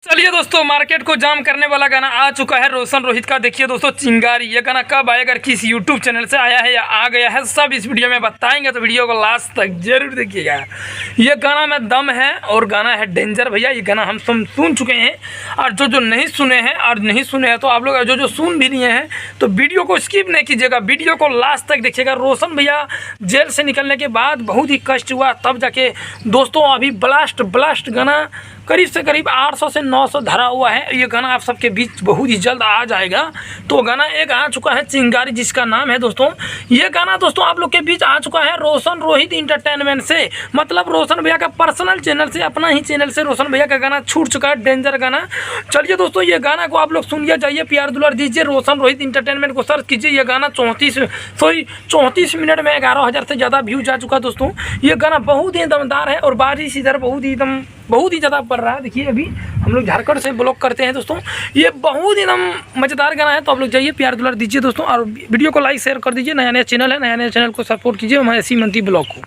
चलिए दोस्तों, मार्केट को जाम करने वाला गाना आ चुका है रोशन रोहित का। देखिए दोस्तों, चिंगारी ये गाना कब आएगा, किस यूट्यूब चैनल से आया है या आ गया है, सब इस वीडियो में बताएंगे, तो वीडियो को लास्ट तक जरूर देखिएगा। ये गाना में दम है और गाना है डेंजर भैया। ये गाना हम सब सुन चुके हैं, और जो नहीं सुने हैं तो आप लोग जो सुन भी लिए हैं तो वीडियो को स्किप नहीं कीजिएगा, वीडियो को लास्ट तक देखिएगा। रोशन भैया जेल से निकलने के बाद बहुत ही कष्ट हुआ, तब जाके दोस्तों अभी ब्लास्ट गाना करीब से करीब 800 से 900 धरा हुआ है। ये गाना आप सबके बीच बहुत ही जल्द आ जाएगा। तो गाना एक आ चुका है चिंगारी, जिसका नाम है दोस्तों, ये गाना दोस्तों आप लोग के बीच आ चुका है रोशन रोहित इंटरटेनमेंट से, मतलब रोशन भैया का पर्सनल चैनल से, अपना ही चैनल से रोशन भैया का गाना छूट चुका है, डेंजर गाना। चलिए दोस्तों, ये गाना को आप लोग सुनिए, जाइए प्यार दुलार दीजिए, रोशन रोहित इंटरटेनमेंट को सर्च कीजिए। ये गाना 34 मिनट में 11,000 से ज़्यादा व्यूज आ चुका दोस्तों। ये गाना बहुत ही दमदार है और बारिश इधर बहुत ही ज़्यादा पड़ रहा है। देखिए अभी हम लोग झारखंड से ब्लॉग करते हैं दोस्तों, ये बहुत ही मज़ेदार गाना है। तो आप लोग जाइए प्यार दुलार दीजिए दोस्तों, और वीडियो को लाइक शेयर कर दीजिए। नया चैनल है, नया चैनल को सपोर्ट कीजिए हमारे ऐसी मंती ब्लॉग को।